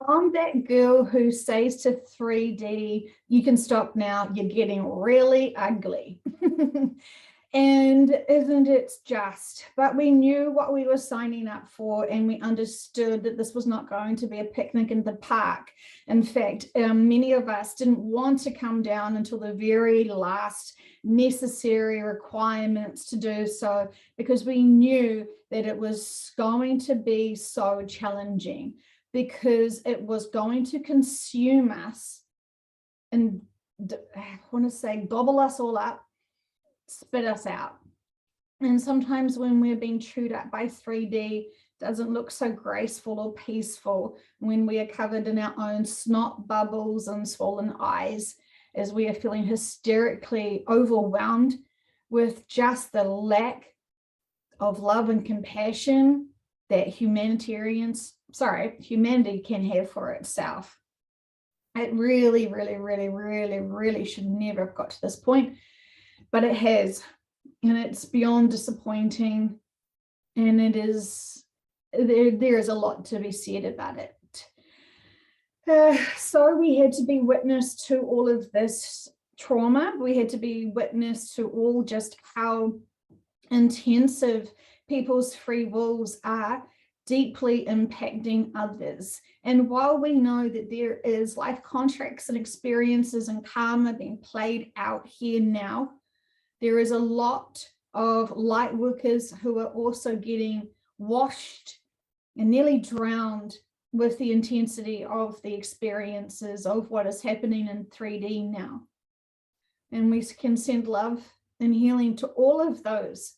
I'm that girl who says to 3D, you can stop now, you're getting really ugly. And isn't it just? But we knew what we were signing up for, and we understood that this was not going to be a picnic in the park. In fact, many of us didn't want to come down until the very last necessary requirements to do so, because we knew that it was going to be so challenging, because it was going to consume us and, I want to say, gobble us all up, spit us out. And sometimes when we're being chewed up by 3D, doesn't look so graceful or peaceful, when we are covered in our own snot bubbles and swollen eyes, as we are feeling hysterically overwhelmed with just the lack of love and compassion that humanity can have for itself. It really, really, really, really, really should never have got to this point, but it has, and it's beyond disappointing, and it is, there is a lot to be said about it. So we had to be witness to all of this trauma. We had to be witness to all just how intensive people's free wills are, deeply impacting others. And while we know that there is life contracts and experiences and karma being played out here now, there is a lot of light workers who are also getting washed and nearly drowned with the intensity of the experiences of what is happening in 3D now. And we can send love and healing to all of those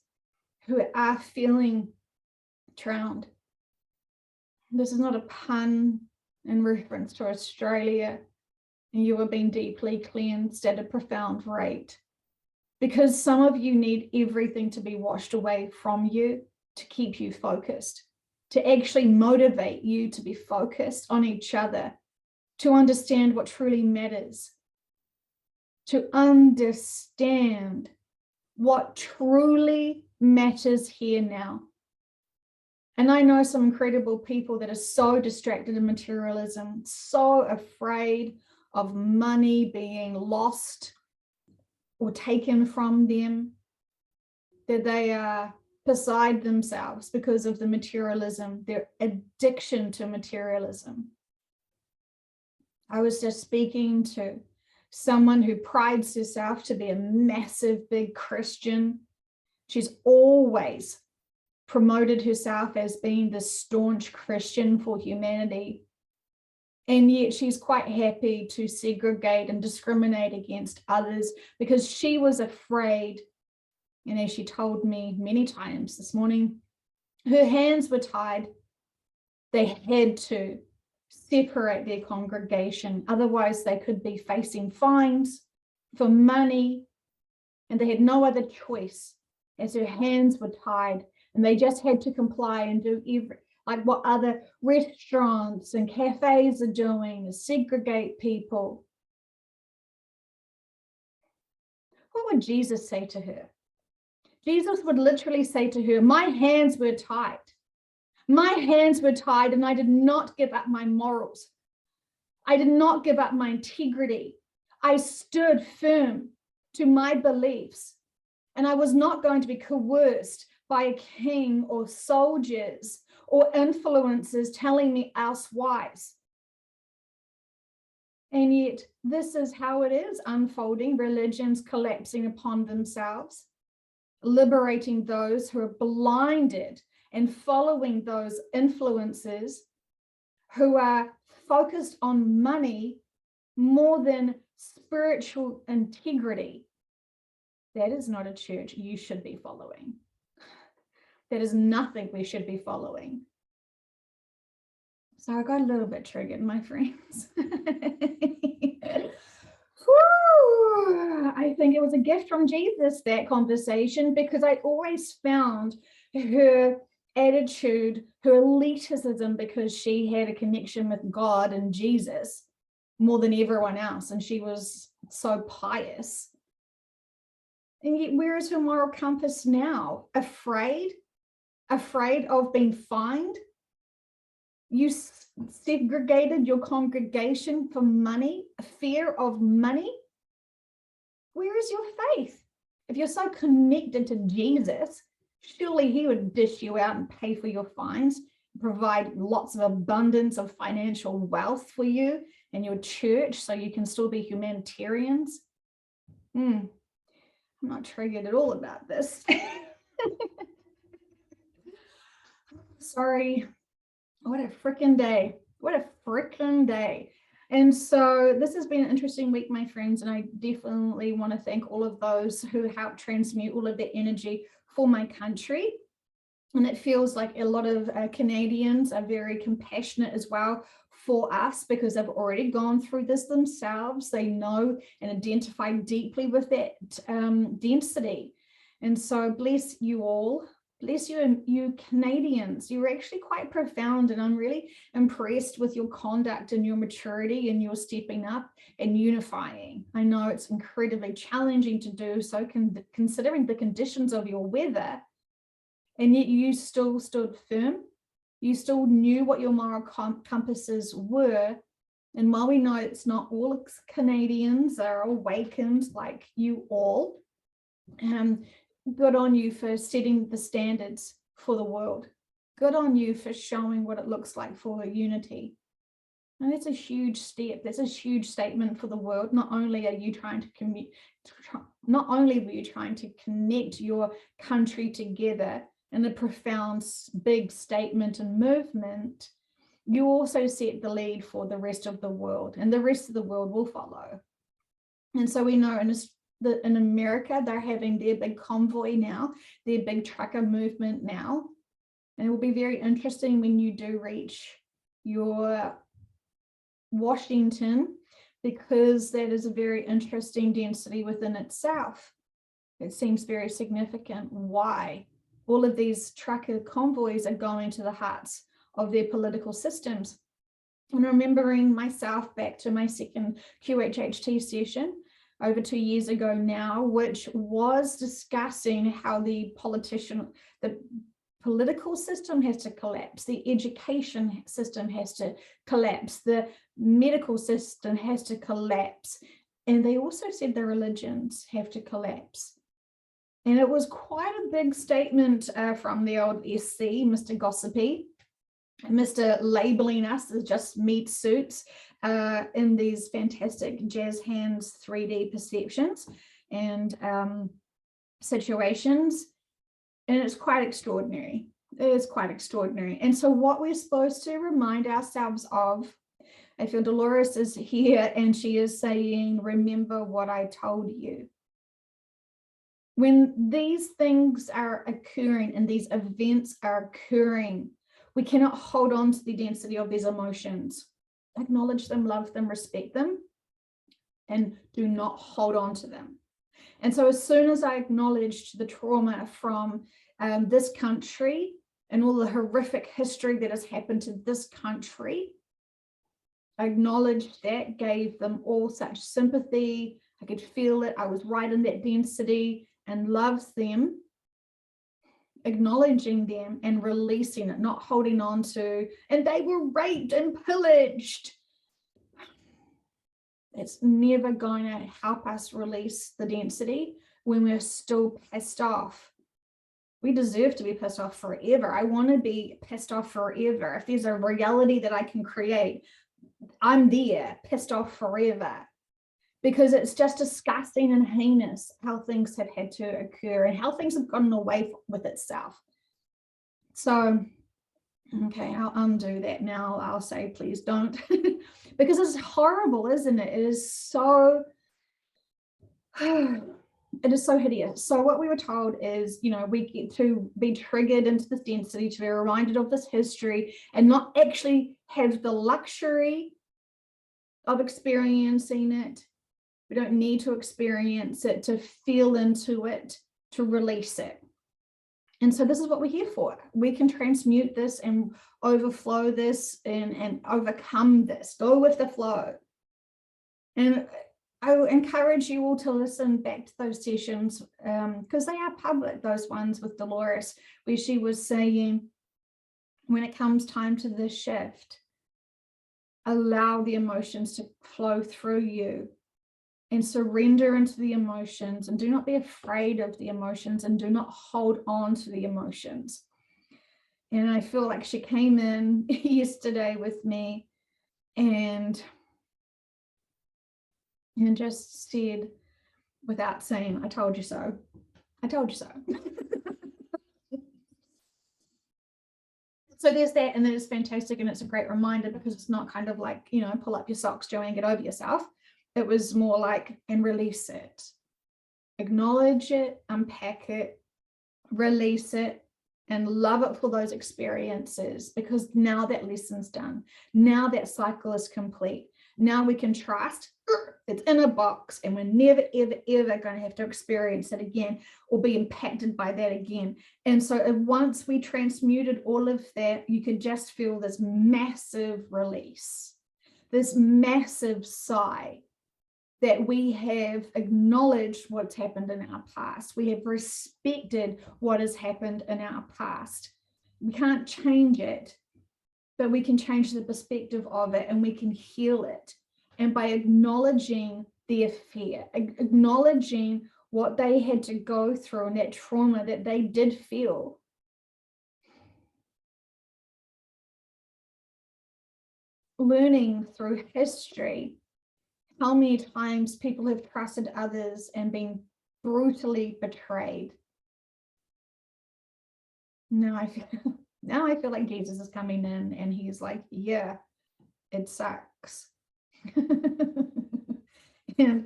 who are feeling drowned. This is not a pun in reference to Australia, and you are being deeply cleansed at a profound rate, because some of you need everything to be washed away from you to keep you focused, to actually motivate you to be focused on each other, to understand what truly matters, to understand what truly matters here now. And I know some incredible people that are so distracted in materialism, so afraid of money being lost or taken from them, that they are beside themselves because of the materialism, their addiction to materialism. I was just speaking to someone who prides herself to be a massive, big Christian. She's always promoted herself as being the staunch Christian for humanity. And yet she's quite happy to segregate and discriminate against others because she was afraid. And as she told me many times this morning, her hands were tied. They had to separate their congregation. Otherwise, they could be facing fines for money. And they had no other choice, as her hands were tied. And they just had to comply and do like what other restaurants and cafes are doing, is segregate people. What would Jesus say to her? Jesus would literally say to her, my hands were tied. My hands were tied, and I did not give up my morals. I did not give up my integrity. I stood firm to my beliefs, and I was not going to be coerced by a king or soldiers or influencers telling me elsewise. And yet, this is how it is unfolding, religions collapsing upon themselves, liberating those who are blinded and following those influences who are focused on money more than spiritual integrity. That is not a church you should be following. That is nothing we should be following. So I got a little bit triggered, my friends. I think it was a gift from Jesus, that conversation, because I always found her attitude, her elitism, because she had a connection with God and Jesus more than everyone else, and she was so pious. And yet, where is her moral compass now? Afraid of being fined? You segregated your congregation for money, a fear of money, where is your faith? If you're so connected to Jesus, surely he would dish you out and pay for your fines, provide lots of abundance of financial wealth for you and your church so you can still be humanitarians. I'm not triggered at all about this. Sorry. What a freaking day. What a freaking day. And so this has been an interesting week, my friends, and I definitely want to thank all of those who helped transmute all of their energy for my country. And it feels like a lot of Canadians are very compassionate as well for us because they've already gone through this themselves. They know and identify deeply with that density. And so bless you all. Bless you, and you Canadians. You're actually quite profound, and I'm really impressed with your conduct and your maturity and your stepping up and unifying. I know it's incredibly challenging to do so, considering the conditions of your weather, and yet you still stood firm. You still knew what your moral compasses were. And while we know it's not all Canadians are awakened like you all, good on you for setting the standards for the world. Good on you for showing what it looks like for unity. And that's a huge step. That's a huge statement for the world. Not only are you trying to not only were you trying to connect your country together in a profound, big statement and movement, you also set the lead for the rest of the world, and the rest of the world will follow. And so we know in America, they're having their big convoy now, their big trucker movement now. And it will be very interesting when you do reach your Washington, because that is a very interesting density within itself. It seems very significant why all of these trucker convoys are going to the hearts of their political systems. And remembering myself back to my second QHHT session over 2 years ago now, which was discussing how the political system has to collapse, the education system has to collapse, the medical system has to collapse, and they also said the religions have to collapse. And it was quite a big statement from the old SC, Mr. Gossipy, Mr. labeling us as just meat suits in these fantastic jazz hands 3D perceptions and situations. And it's quite extraordinary. It is quite extraordinary. And so what we're supposed to remind ourselves of, I feel Dolores is here and she is saying, remember what I told you. When these things are occurring and these events are occurring, we cannot hold on to the density of these emotions. Acknowledge them, love them, respect them, and do not hold on to them. And so as soon as I acknowledged the trauma from this country and all the horrific history that has happened to this country, I acknowledged that, gave them all such sympathy. I could feel it. I was right in that density and loved them, acknowledging them and releasing it, not holding on to, and they were raped and pillaged. It's never going to help us release the density when we're still pissed off. We deserve to be pissed off forever. I want to be pissed off forever. If there's a reality that I can create, I'm there, pissed off forever. Because it's just disgusting and heinous how things have had to occur and how things have gotten away with itself. So, okay, I'll undo that now. I'll say, please don't, because it's horrible, isn't it? It is so, it is so hideous. So what we were told is, we get to be triggered into this density, to be reminded of this history and not actually have the luxury of experiencing it. We don't need to experience it to feel into it, to release it. And so this is what we're here for. We can transmute this and overflow this and overcome this, go with the flow. And I encourage you all to listen back to those sessions because they are public, those ones with Dolores, where she was saying, when it comes time to this shift, allow the emotions to flow through you and surrender into the emotions, and do not be afraid of the emotions, and do not hold on to the emotions. And I feel like she came in yesterday with me and just said, without saying, I told you so. I told you so. So there's that, and that is fantastic, and it's a great reminder, because it's not kind of like, you know, pull up your socks, Joanne, get over yourself. It was more like, and release it. Acknowledge it, unpack it, release it, and love it for those experiences, because now that lesson's done. Now that cycle is complete. Now we can trust it's in a box, and we're never, ever, ever going to have to experience it again or be impacted by that again. And so once we transmuted all of that, you could just feel this massive release, this massive sigh, that we have acknowledged what's happened in our past. We have respected what has happened in our past. We can't change it, but we can change the perspective of it, and we can heal it. And by acknowledging their fear, acknowledging what they had to go through and that trauma that they did feel, learning through history how many times people have trusted others and been brutally betrayed. Now I feel like Jesus is coming in, and he's like, yeah, it sucks. and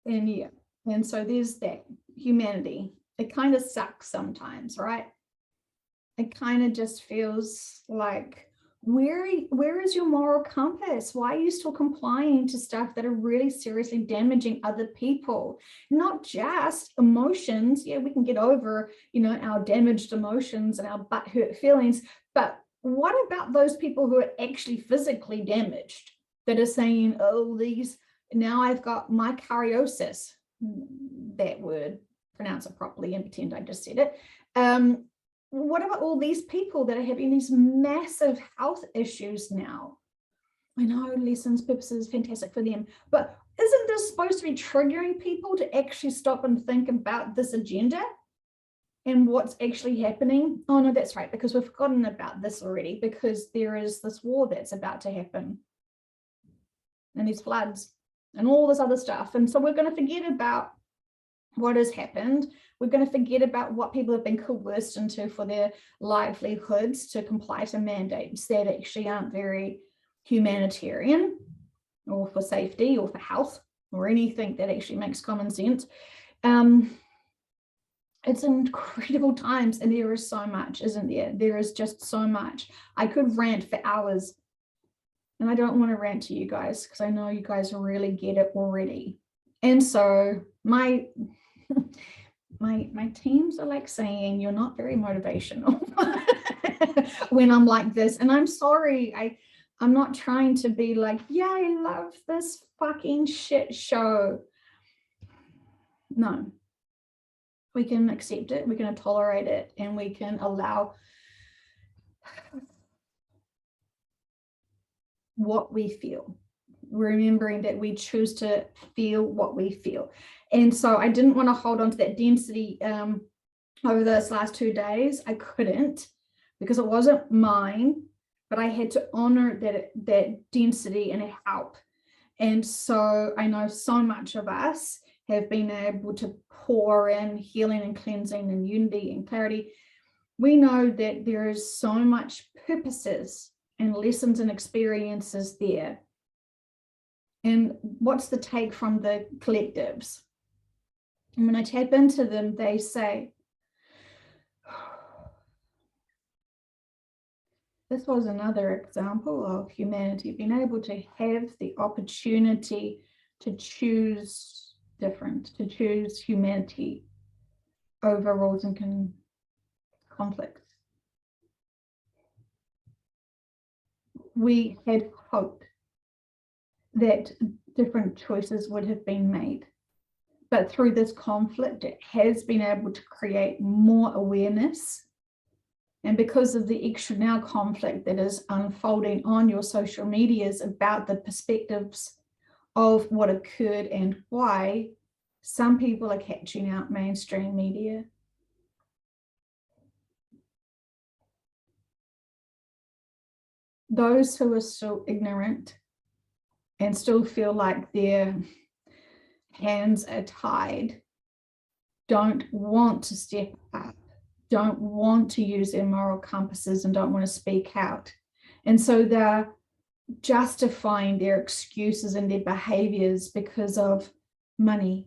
yeah, and so there's that humanity. It kind of sucks sometimes, right? It kind of just feels like, where is your moral compass? Why are you still complying to stuff that are really seriously damaging other people? Not just emotions. Yeah, we can get over, you know, our damaged emotions and our butt hurt feelings, but what about those people who are actually physically damaged, that are saying, oh, now I've got mycariosis, that word, pronounce it properly and pretend I just said it. What about all these people that are having these massive health issues now? I know lessons, purposes, fantastic for them, but isn't this supposed to be triggering people to actually stop and think about this agenda and what's actually happening? Oh no, that's right, because we've forgotten about this already, because there is this war that's about to happen, and these floods and all this other stuff. And so we're going to forget about what has happened. We're going to forget about what people have been coerced into for their livelihoods, to comply to mandates that actually aren't very humanitarian, or for safety, or for health, or anything that actually makes common sense. It's incredible times, and there is so much, isn't there? There is just so much. I could rant for hours, and I don't want to rant to you guys, because I know you guys really get it already. And so my teams are like saying, you're not very motivational when I'm like this. And I'm sorry, I'm not trying to be like, yeah, I love this fucking shit show. No, we can accept it, we can tolerate it, and we can allow what we feel, remembering that we choose to feel what we feel. And so I didn't want to hold on to that density over those last 2 days. I couldn't, because it wasn't mine, but I had to honor that density and help. And so I know so much of us have been able to pour in healing and cleansing and unity and clarity. We know that there is so much purposes and lessons and experiences there. And what's the take from the collectives? And when I tap into them, they say, this was another example of humanity being able to have the opportunity to choose different, to choose humanity over rules and conflicts. We had hoped that different choices would have been made, but through this conflict, it has been able to create more awareness And because of the extra now conflict that is unfolding on your social medias about the perspectives of what occurred and why, some people are catching out mainstream media. Those who are still ignorant and still feel like their hands are tied don't want to step up, don't want to use their moral compasses, and don't want to speak out. And so they're justifying their excuses and their behaviors because of money.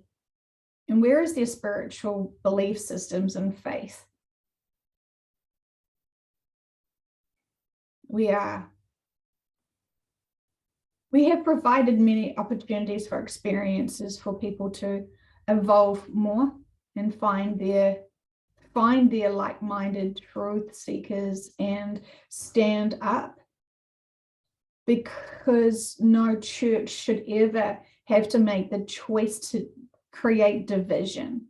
And where is their spiritual belief systems and faith? We have provided many opportunities for experiences for people to evolve more and find their like-minded truth seekers and stand up, because no church should ever have to make the choice to create division.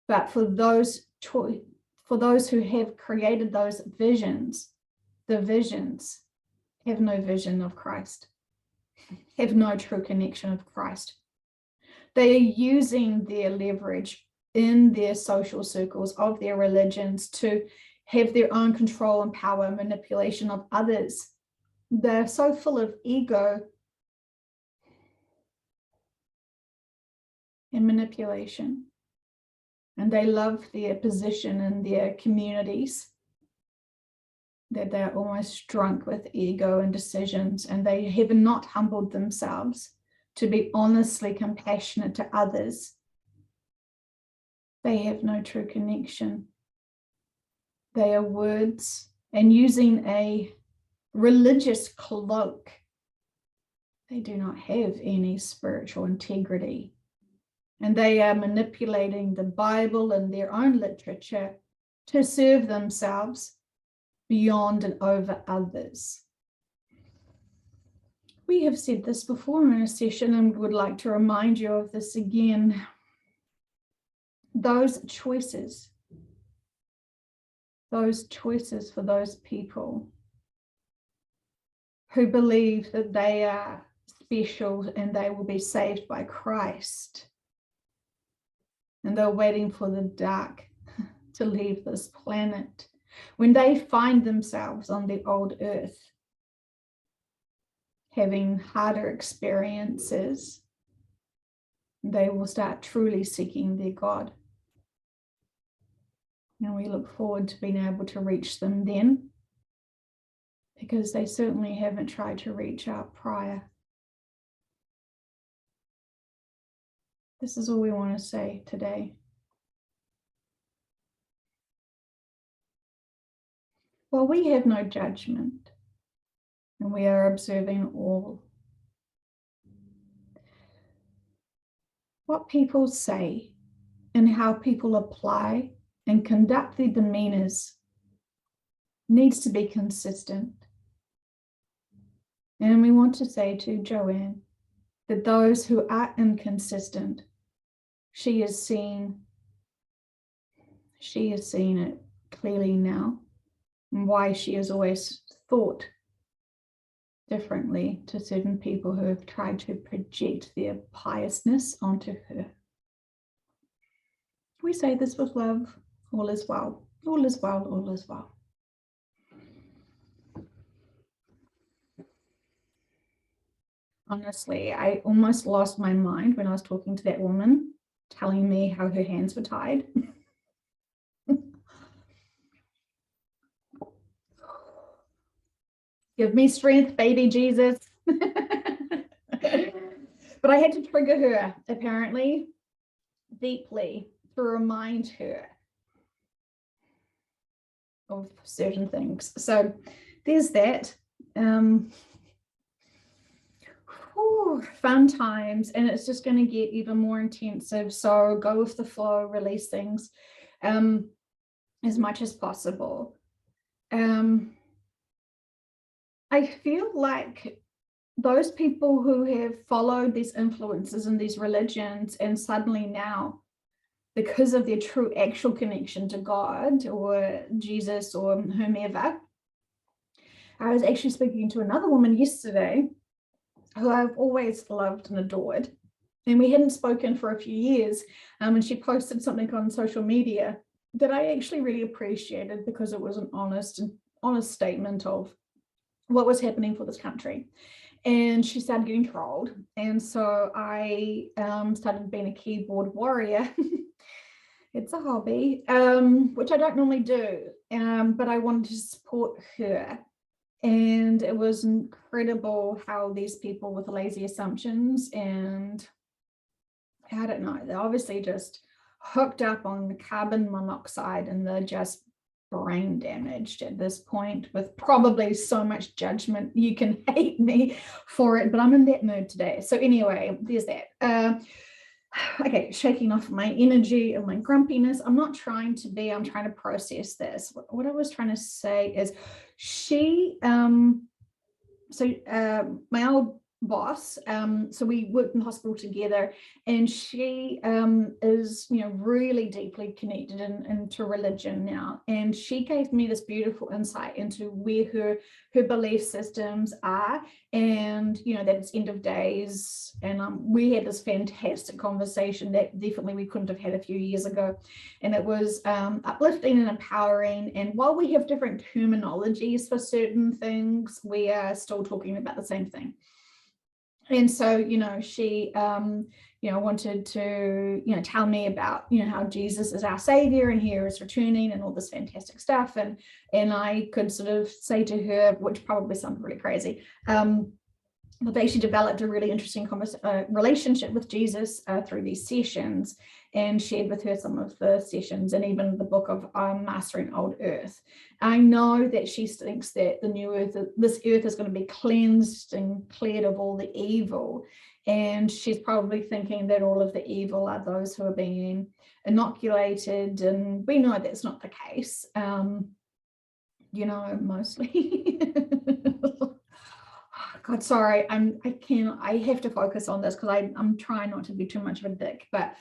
But for those who have created those visions, the visions have no vision of Christ, have no true connection of Christ. They are using their leverage in their social circles of their religions to have their own control and power and manipulation of others. They're so full of ego and manipulation, and they love their position in their communities, that they're almost drunk with ego and decisions, and they have not humbled themselves to be honestly compassionate to others. They have no true connection. They are words, and using a religious cloak, they do not have any spiritual integrity. And they are manipulating the Bible and their own literature to serve themselves beyond and over others. We have said this before in a session and would like to remind you of this again. Those choices for those people who believe that they are special and they will be saved by Christ, and they're waiting for the dark to leave this planet. When they find themselves on the old earth, having harder experiences, they will start truly seeking their God. And we look forward to being able to reach them then, because they certainly haven't tried to reach out prior. This is all we want to say today. Well, we have no judgment, and we are observing all. What people say and how people apply and conduct their demeanors needs to be consistent. And we want to say to Joanne that those who are inconsistent, she has seen it clearly now, and why she has always thought differently to certain people who have tried to project their piousness onto her. We say this with love. All is well. All is well. All is well. Honestly, I almost lost my mind when I was talking to that woman, telling me how her hands were tied. Give me strength, baby Jesus. But I had to trigger her, apparently, deeply, to remind her of certain things. So there's that. Fun times, and it's just going to get even more intensive. So go with the flow, release things as much as possible. I feel like those people who have followed these influences and these religions, and suddenly now because of their true actual connection to God or Jesus or whomever. I was actually speaking to another woman yesterday who I've always loved and adored, and we hadn't spoken for a few years, and she posted something on social media that I actually really appreciated because it was an honest statement of what was happening for this country. And she started getting trolled, and so I started being a keyboard warrior. It's a hobby, which I don't normally do, but I wanted to support her. And it was incredible how these people with lazy assumptions, and I don't know, they're obviously just hooked up on carbon monoxide, and they're just brain damaged at this point with probably so much judgment. You can hate me for it, but I'm in that mood today. So anyway, there's that. Okay, shaking off my energy and my grumpiness. I'm not trying to be, I'm trying to process this. What I was trying to say is my old boss, so we worked in the hospital together, and she is, really deeply connected into religion now, and she gave me this beautiful insight into where her belief systems are, and that it's end of days. And we had this fantastic conversation that definitely we couldn't have had a few years ago, and it was uplifting and empowering. And while we have different terminologies for certain things, we are still talking about the same thing. And so, she, wanted to, tell me about, how Jesus is our savior and he is returning and all this fantastic stuff. And I could sort of say to her, which probably sounded really crazy, but they actually developed a really interesting relationship with Jesus through these sessions, and shared with her some of the sessions and even the book of Mastering Old Earth. I know that she thinks that the new earth, this earth is going to be cleansed and cleared of all the evil. And she's probably thinking that all of the evil are those who are being inoculated. And we know that's not the case, mostly. God, sorry, I have to focus on this because I'm trying not to be too much of a dick, but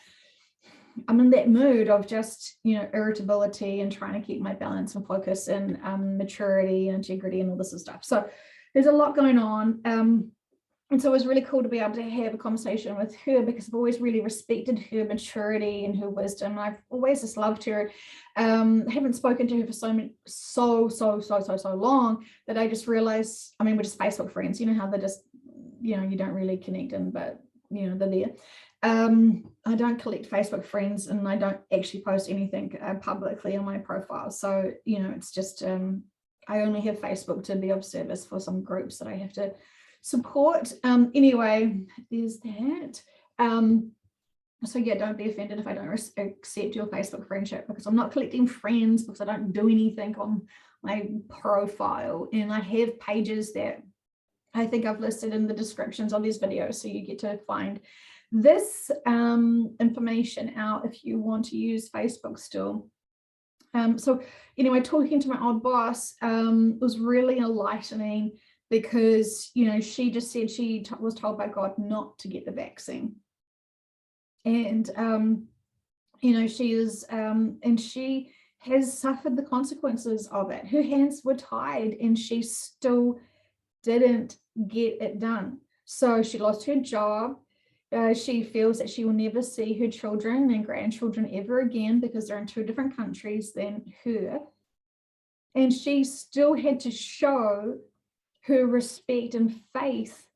I'm in that mood of just, irritability and trying to keep my balance and focus and maturity and integrity and all this stuff. So there's a lot going on. And so it was really cool to be able to have a conversation with her, because I've always really respected her maturity and her wisdom. I've always just loved her. I haven't spoken to her for so long that I just realized, we're just Facebook friends. You know how they're just, you don't really connect in, but they're there. I don't collect Facebook friends, and I don't actually post anything publicly on my profile. So, it's just, I only have Facebook to be of service for some groups that I have to support. Anyway, there's that. So yeah, don't be offended if I don't accept your Facebook friendship, because I'm not collecting friends, because I don't do anything on my profile. And I have pages that I think I've listed in the descriptions of these videos, so you get to find this information out if you want to use Facebook still. So anyway, talking to my old boss was really enlightening, because she just said she was told by God not to get the vaccine, and she is and she has suffered the consequences of it. Her hands were tied, and she still didn't get it done. So she lost her job. She feels that she will never see her children and grandchildren ever again, because they're in two different countries than her. And she still had to show her respect and faith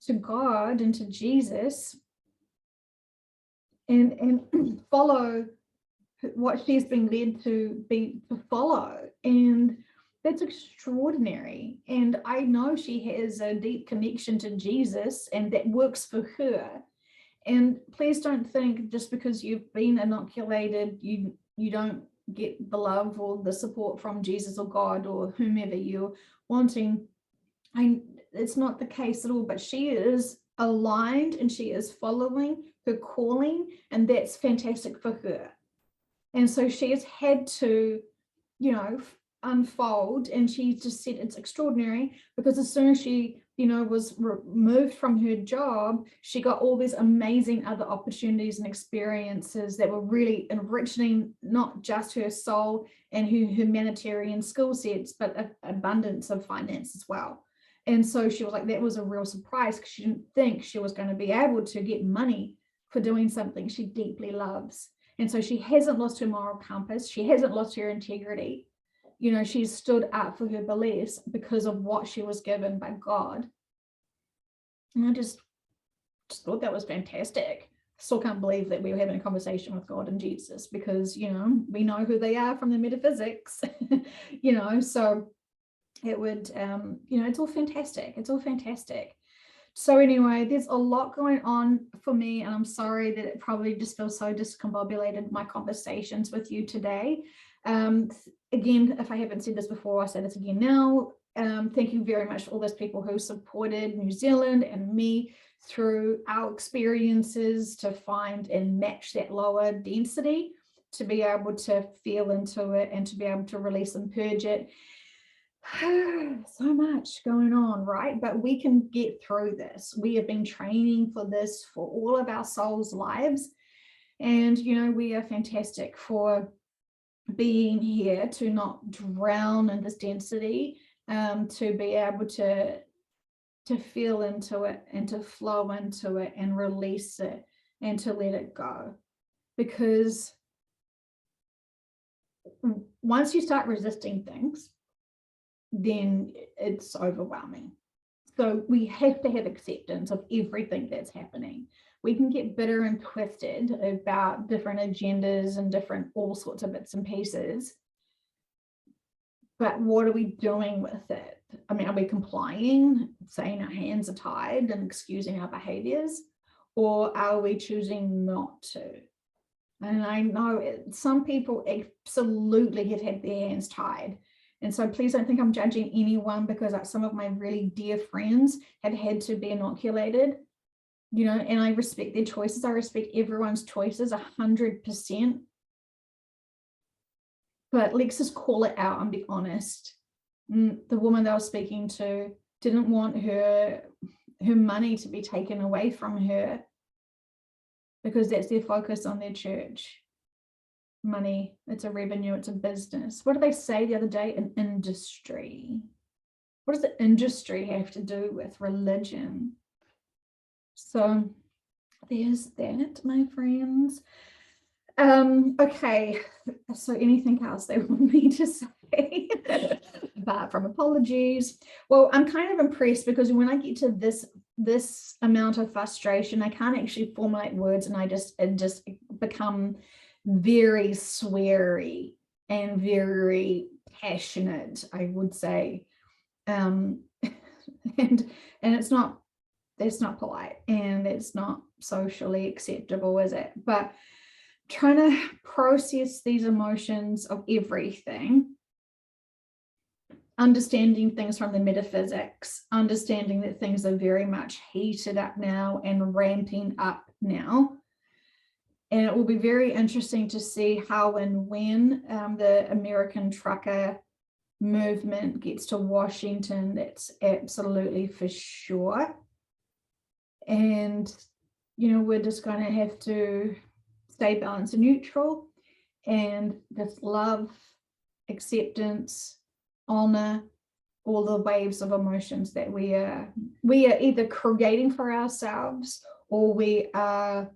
to God and to Jesus, and follow what she's been led to follow. And that's extraordinary. And I know she has a deep connection to Jesus, and that works for her. And please don't think just because you've been inoculated, you don't get the love or the support from Jesus or God or whomever you're wanting. It's not the case at all, but she is aligned and she is following her calling, and that's fantastic for her. And so she has had to, unfold. And she just said it's extraordinary because as soon as she, was removed from her job, she got all these amazing other opportunities and experiences that were really enriching not just her soul and her humanitarian skill sets, but an abundance of finance as well. And so she was like, that was a real surprise because she didn't think she was going to be able to get money for doing something she deeply loves. And so she hasn't lost her moral compass. She hasn't lost her integrity. She's stood up for her beliefs because of what she was given by God. And I just thought that was fantastic. Still can't believe that we were having a conversation with God and Jesus because, we know who they are from the metaphysics, so it would, it's all fantastic. It's all fantastic. So anyway, there's a lot going on for me, and I'm sorry that it probably just feels so discombobulated, my conversations with you today. Again, if I haven't said this before, I say this again now. Thank you very much to all those people who supported New Zealand and me through our experiences to find and match that lower density, to be able to feel into it and to be able to release and purge it. So much going on, right? But we can get through this. We have been training for this for all of our souls' lives. And, we are fantastic for being here to not drown in this density, to be able to feel into it and to flow into it and release it and to let it go. Because once you start resisting things, then it's overwhelming. So we have to have acceptance of everything that's happening. We can get bitter and twisted about different agendas and different all sorts of bits and pieces. But what are we doing with it? I mean, are we complying, saying our hands are tied and excusing our behaviors? Or are we choosing not to? And I know some people absolutely have had their hands tied. And so please don't think I'm judging anyone, because some of my really dear friends have had to be inoculated, and I respect their choices. I respect everyone's choices 100%. But let's just call it out and be honest. The woman that I was speaking to didn't want her money to be taken away from her because that's their focus on their church. Money, it's a revenue, it's a business. What did they say the other day? An industry. What does the industry have to do with religion? So there's that, my friends. Okay, so anything else they want me to say apart from apologies? Well, I'm kind of impressed because when I get to this amount of frustration, I can't actually formulate words, and it just become very sweary and very passionate, I would say, and that's not polite, and it's not socially acceptable, is it? But trying to process these emotions of everything, understanding things from the metaphysics, understanding that things are very much heated up now and ramping up now. And it will be very interesting to see how and when the American trucker movement gets to Washington. That's absolutely for sure. And, we're just going to have to stay balanced and neutral, and just love, acceptance, honor all the waves of emotions that we are either creating for ourselves, or we are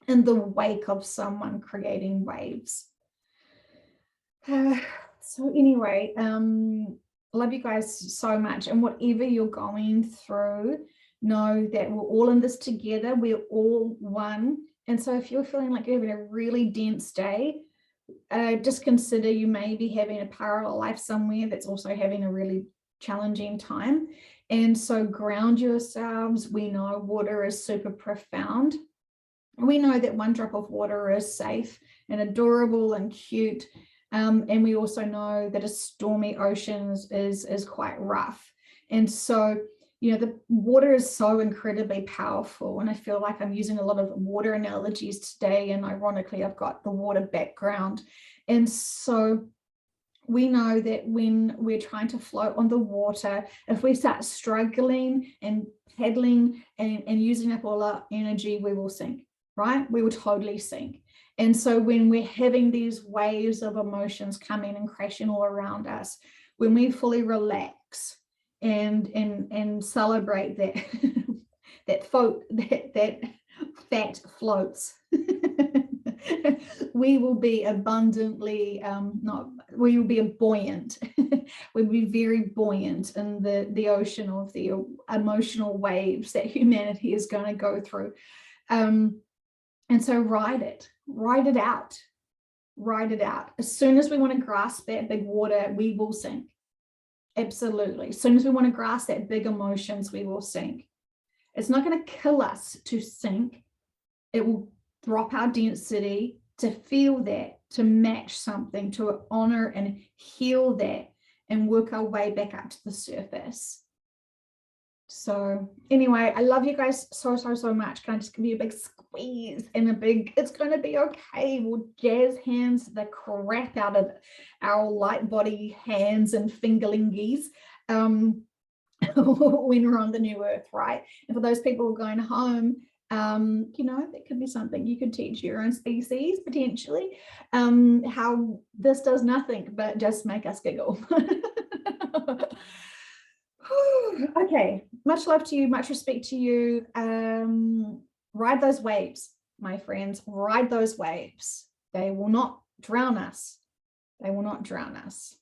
in the wake of someone creating waves. So anyway, love you guys so much, and whatever you're going through, know that we're all in this together. We're all one. And so if you're feeling like you're having a really dense day, just consider you may be having a parallel life somewhere that's also having a really challenging time. And so ground yourselves. We know water is super profound. We know that one drop of water is safe and adorable and cute. And we also know that a stormy ocean is quite rough. And so, the water is so incredibly powerful. And I feel like I'm using a lot of water analogies today. And ironically, I've got the water background. And so we know that when we're trying to float on the water, if we start struggling and paddling and using up all our energy, we will sink, right? We will totally sink. And so when we're having these waves of emotions coming and crashing all around us, when we fully relax and celebrate that that fat floats, we will be abundantly we will be buoyant. We'll be very buoyant in the ocean of the emotional waves that humanity is going to go through. And so ride it out. As soon as we want to grasp that big water, we will sink. Absolutely. As soon as we want to grasp that big emotions, we will sink. It's not going to kill us to sink. It will drop our density to feel that, to match something, to honor and heal that, and work our way back up to the surface. So anyway, I love you guys so much. Can I just give you a big squeeze and a big, it's going to be okay. We'll jazz hands the crap out of our light body hands and fingerlingies when we're on the new earth, right? And for those people who are going home, you know, that could be something you could teach your own species potentially, how this does nothing but just make us giggle. Okay, much love to you, much respect to you. Ride those waves, my friends, ride those waves. They will not drown us. They will not drown us.